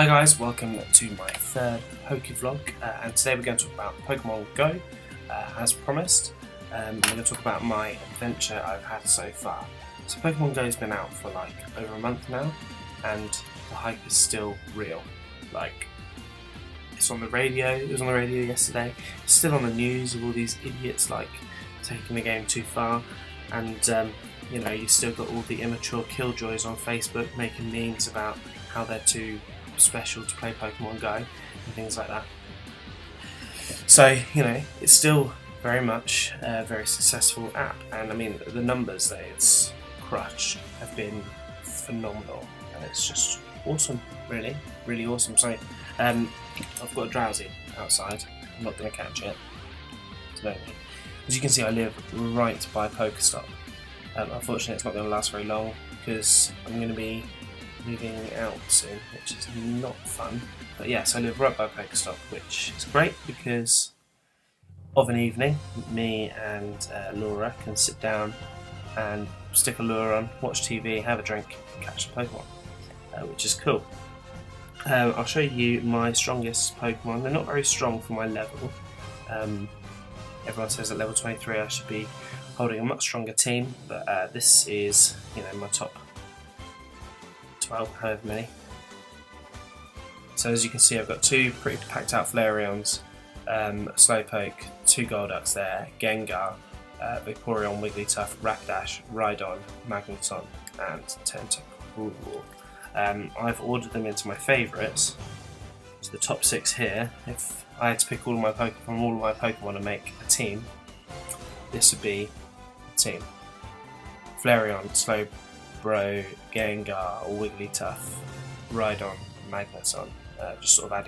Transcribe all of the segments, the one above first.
Hi guys, welcome to my third Pokevlog, and today we're going to talk about Pokemon Go, as promised. We're going to talk about my adventure I've had so far. So Pokemon Go has been out for like over a month now, and the hype is still real. Like, it's on the radio, it was on the radio yesterday, it's still on the news of all these idiots like taking the game too far, and you still got all the immature killjoys on Facebook making memes about how they're too special to play Pokemon Go and things like that. So, it's still very much a very successful app, and I mean, the numbers that it's crushed have been phenomenal, and it's just awesome, really, really awesome. So, I've got a Drowsy outside, I'm not going to catch it. As you can see, I live right by Pokestop. Unfortunately, it's not going to last very long because I'm going to be moving out soon, which is not fun. But yes, I live right by Pokestop, which is great because of an evening, me and Laura can sit down and stick a lure on, watch TV, have a drink, catch a Pokemon, which is cool. I'll show you my strongest Pokemon. They're not very strong for my level. Everyone says at level 23 I should be holding a much stronger team, but this is, my top 12, however many. So as you can see, I've got two pretty packed out Flareons, Slowpoke, two Golducks there, Gengar, Vaporeon, Wigglytuff, Rapidash, Rhydon, Magneton, and Tentacruel. I've ordered them into my favourites, so the top 6 here. If I had to pick all of my Pokemon and make a team, this would be a team. Flareon, Slowbro, Gengar, Wigglytuff, Rhydon, Magneton. Just sort of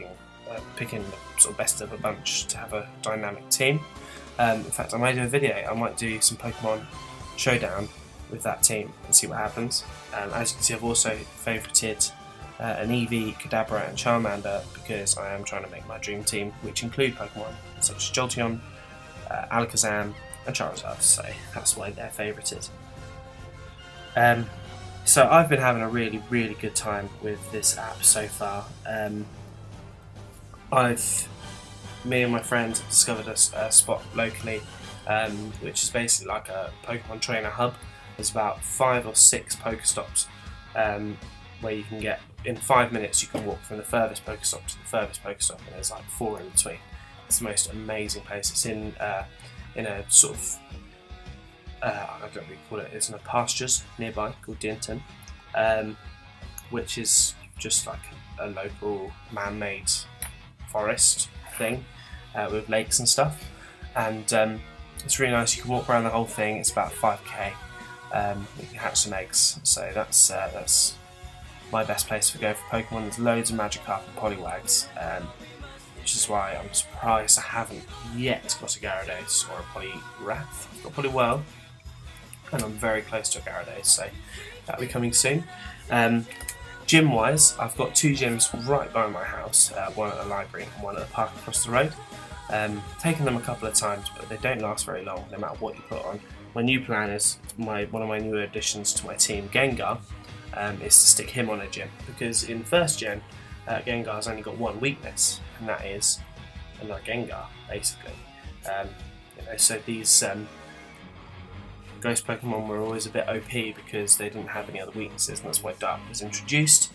picking the sort of best of a bunch to have a dynamic team. In fact, I might do a video. I might do some Pokemon Showdown with that team and see what happens. As you can see, I've also favourited an Eevee, Kadabra and Charmander because I am trying to make my dream team, which include Pokemon such as Jolteon, Alakazam and Charizard, so that's why they're favourited. So I've been having a really, really good time with this app so far. Me and my friends have discovered a spot locally, which is basically like a Pokemon trainer hub. There's about 5 or 6 Pokestops where you can get, in 5 minutes you can walk from the furthest Pokestop to the furthest Pokestop, and there's like 4 in between. It's the most amazing place. It's in a sort of I don't know what you call it. It's in a pastures nearby called Dinton, which is just like a local man-made forest thing with lakes and stuff, and it's really nice. You can walk around the whole thing. It's about 5k. You can hatch some eggs, so that's my best place to go for Pokemon. There's loads of Magikarp and Poliwags, which is why I'm surprised I haven't yet got a Gyarados or a Poliwrath. I've got Poliwhirl, and I'm very close to a Gyarados, so that'll be coming soon. Gym wise, I've got 2 gyms right by my house, one at the library and one at the park across the road. Taken them a couple of times, but they don't last very long no matter what you put on. My new plan is, one of my new additions to my team, Gengar, is to stick him on a gym, because in first gen, Gengar's only got one weakness, and that is another Gengar, basically. So these Ghost Pokemon were always a bit OP because they didn't have any other weaknesses, and that's why Dark was introduced.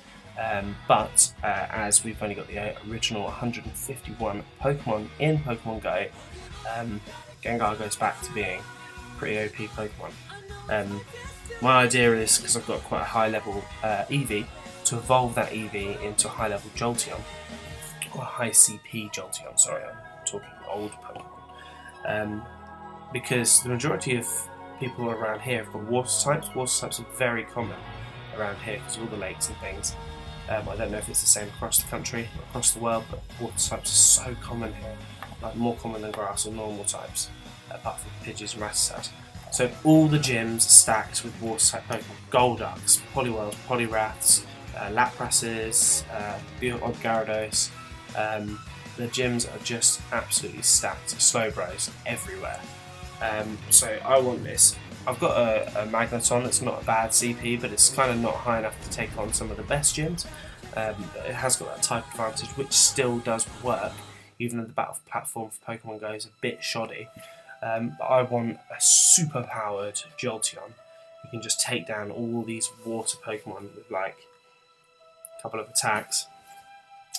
But as we've only got the original 151 Pokemon in Pokemon Go, Gengar goes back to being pretty OP Pokemon. My idea is, because I've got quite a high level Eevee, to evolve that Eevee into a high level Jolteon, or a high CP Jolteon, sorry, I'm talking old Pokemon. Because the majority of people around here have got water types. Water types are very common around here because of all the lakes and things. I don't know if it's the same across the country, across the world, but water types are so common here, like more common than grass or normal types, apart from Pidgeys and Rattatas. So all the gyms are stacked with water type Pokemon: Golducks, Poliwhirls, Poliwraths, Laprases, the odd Gyarados. The gyms are just absolutely stacked. Slowbros everywhere. So I want this. I've got a Magneton that's not a bad CP, but it's kind of not high enough to take on some of the best gyms. It has got that type advantage, which still does work, even though the battle platform for Pokemon Go is a bit shoddy. But I want a super powered Jolteon who can just take down all these water Pokemon with like a couple of attacks.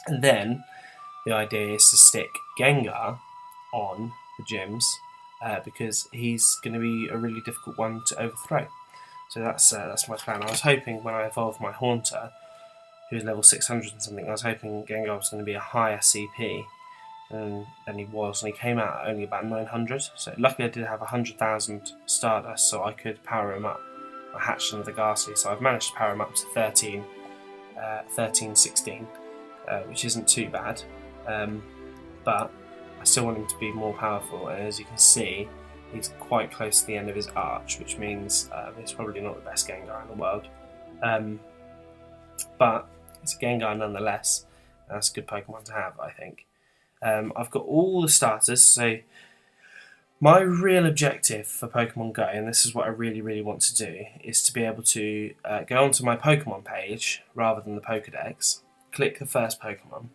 And then the idea is to stick Gengar on the gyms because he's going to be a really difficult one to overthrow. So that's my plan. I was hoping when I evolved my Haunter, who was level 600 and something, I was hoping Gengar was going to be a higher CP than he was, and he came out at only about 900. So luckily I did have 100,000 Stardust, so I could power him up. I hatched another Ghastly, so I've managed to power him up to 16, which isn't too bad. But I still want him to be more powerful, and as you can see, he's quite close to the end of his arch, which means he's probably not the best Gengar in the world. But it's a Gengar nonetheless. That's a good Pokemon to have, I think. I've got all the starters, so my real objective for Pokemon Go, and this is what I really, really want to do, is to be able to go onto my Pokemon page rather than the Pokedex, click the first Pokemon,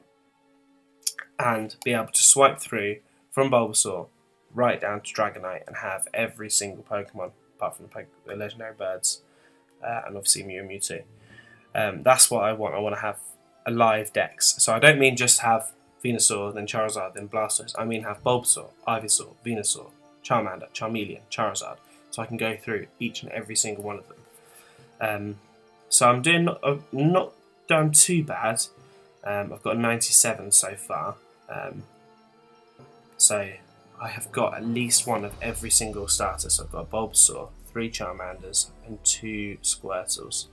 and be able to swipe through from Bulbasaur right down to Dragonite and have every single Pokemon, apart from the legendary birds, and obviously Mew and Mewtwo. That's what I want. I want to have a live dex. So I don't mean just have Venusaur, then Charizard, then Blastoise. I mean have Bulbasaur, Ivysaur, Venusaur, Charmander, Charmeleon, Charizard. So I can go through each and every single one of them. So I'm doing not done too bad. I've got a 97 so far. So I have got at least one of every single starter. So I've got a Bulbasaur, 3 Charmanders, and 2 Squirtles.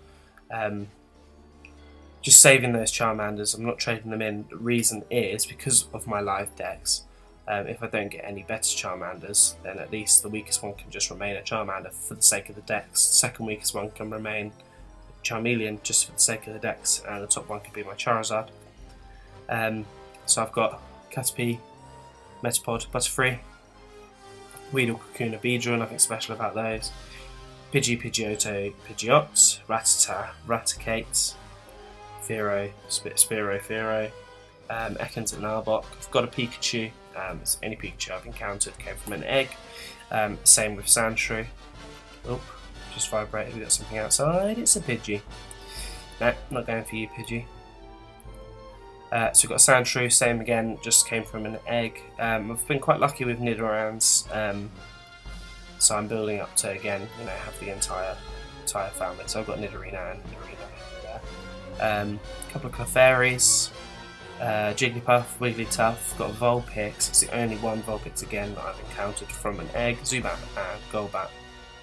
Just saving those Charmanders, I'm not trading them in. The reason is because of my live decks. If I don't get any better Charmanders, then at least the weakest one can just remain a Charmander for the sake of the decks. The second weakest one can remain Charmeleon just for the sake of the decks, and the top one can be my Charizard. So I've got Caterpie, Metapod, Butterfree, Weedle, Kakuna, Beedrill, nothing special about those. Pidgey, Pidgeotto, Pidgeot, Rattata, Raticate, Fearow, Spearow, Fearow, Ekans and Arbok. I've got a Pikachu. It's any Pikachu I've encountered came from an egg. Same with Sandshrew. Oh, just vibrated. We got something outside. It's a Pidgey. No, not going for you, Pidgey. So we've got Sandshrew. Same again. Just came from an egg. I've been quite lucky with Nidorans. So I'm building up to again, have the entire family. So I've got Nidorina and Nidorina there. A couple of Clefairies, Jigglypuff, Wigglytuff, got a Vulpix. It's the only one Vulpix again that I've encountered from an egg. Zubat and Golbat,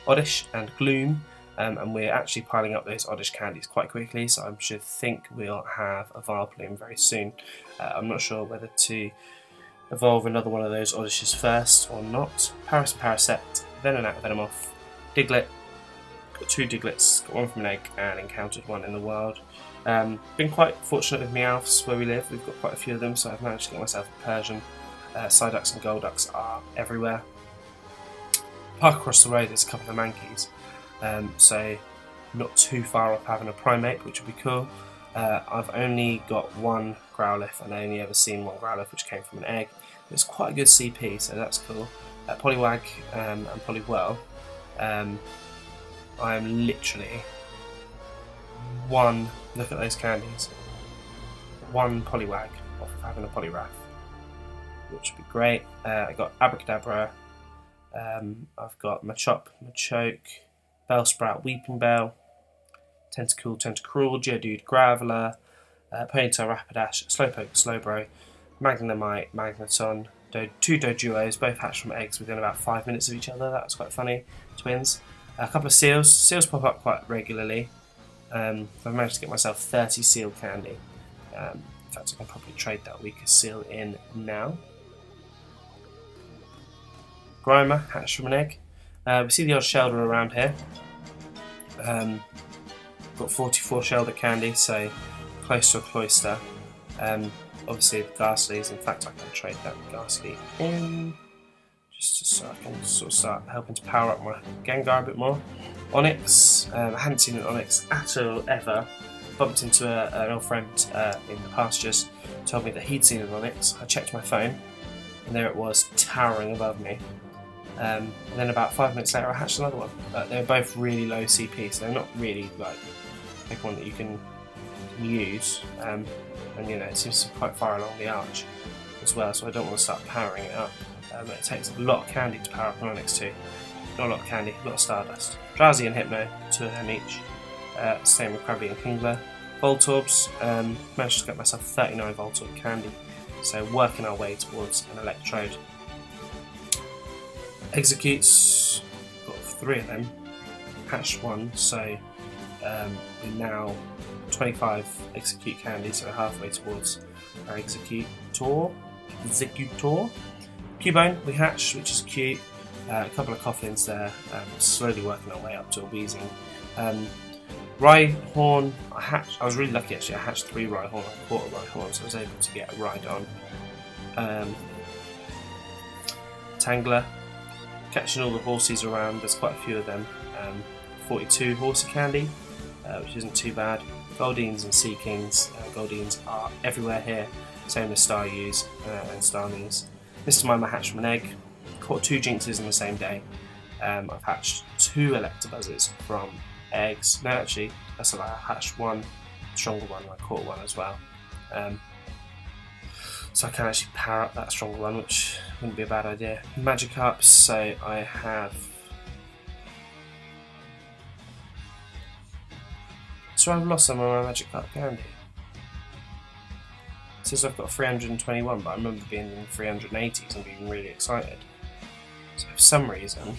Oddish and Gloom, and we're actually piling up those Oddish candies quite quickly. So I should think we'll have a Vileplume very soon. I'm not sure whether to evolve another one of those Oddishes first or not. Paras and Parasect, Venonat, Venomoth, Diglett. Got 2 Diglets, got one from an egg and encountered one in the wild. Been quite fortunate with Meowths where we live. We've got quite a few of them, so I've managed to get myself a Persian. Psyducks and Golducks are everywhere. Park across the road there's a couple of Mankeys, so not too far off having a Primate, which would be cool. I've only got one Growlithe, and I only ever seen one Growlithe which came from an egg. It's quite a good CP, so that's cool. Poliwag and Poliwhirl. I am literally one, look at those candies, one Poliwag off of having a Poliwrath, which would be great. I got Abracadabra, I've got Machop, Machoke, Bellsprout, Weeping Bell, Tentacool, Tentacruel, Geodude, Graveler, Ponytail, Rapidash, Slowpoke, Slowbro, Magnemite, Magneton, 2 Doduos, both hatched from eggs within about 5 minutes of each other. That was quite funny. Twins. A couple of Seals. Seals pop up quite regularly. I've managed to get myself 30 Seal candy. In fact, I can probably trade that weakest Seal in now. Grimer, hatched from an egg. We see the odd Shelder around here. Got 44 Shelder candy, so close to a Cloyster. Obviously the Ghastlies, in fact I can trade that Ghastly in, just so I can sort of start helping to power up my Gengar a bit more. Onix, I hadn't seen an Onix at all ever bumped into an old friend in the pastures, told me that he'd seen an onyx. I checked my phone, and there it was, towering above me. And then about 5 minutes later, I hatched another one. They're both really low CP, so they're not really like one that you can use. And it seems to be quite far along the arch as well, so I don't want to start powering it up. It takes a lot of candy to power up an onyx too. Not a lot of candy, a lot of stardust. Drowsy and Hypno, 2 of them each. Same with Krabby and Kingler. Voltorbs, managed to get myself 39 Voltorb candy, so working our way towards an Electrode. Executes, got 3 of them, hatched 1, so we're now 25 Execute candy, so halfway towards our Executor. Cubone we hatched, which is cute. A couple of Coffins there, slowly working our way up to a Weezing. Rhyhorn, I was really lucky actually, I hatched 3 Rhyhorn, I caught a Rhyhorn, so I was able to get a Rhydon. Tangler, catching all the horsies around, there's quite a few of them. 42 Horsey candy, which isn't too bad. Goldines and Sea Kings, Goldines are everywhere here, same as Staryus and Starmies. Mr. Mime I hatched from an egg, caught 2 Jinxes in the same day. I've hatched 2 Electabuzzes from eggs. No, actually, that's a lie. I hatched 1 stronger one and I caught 1 as well. So I can actually power up that stronger one, which wouldn't be a bad idea. Magikarps, so I have... So I've lost some of my Magikarp candy. It says I've got 321, but I remember being in the 380s and being really excited. So for some reason,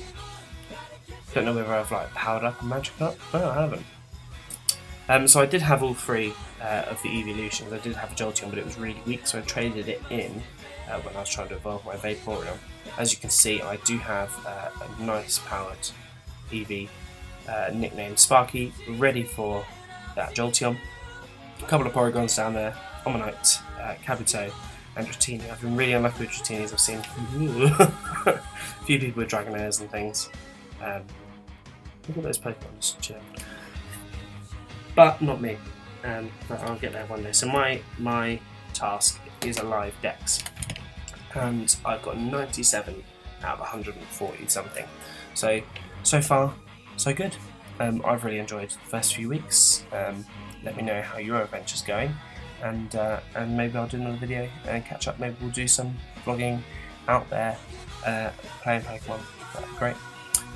don't know whether I've powered up a Magikarp. No, I haven't. So I did have all 3 of the evolutions. I did have a Jolteon, but it was really weak, so I traded it in when I was trying to evolve my Vaporeon. As you can see, I do have a nice powered Eevee nicknamed Sparky, ready for that Jolteon. A couple of Porygons down there, Omanyte, Kabuto, and Dratini. I've been really unlucky with Dratinis. I've seen a few people with Dragonairs and things. Look at those Pokemon just chilling. But not me. But I'll get there one day. So my task is a live Dex, and I've got 97 out of 140 something. So far, so good. I've really enjoyed the first few weeks. Let me know how your adventure's going, and maybe I'll do another video and catch up. Maybe we'll do some vlogging out there playing Pokemon. That'd be great.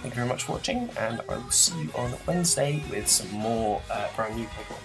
Thank you very much for watching, and I will see you on Wednesday with some more brand new Pokemon.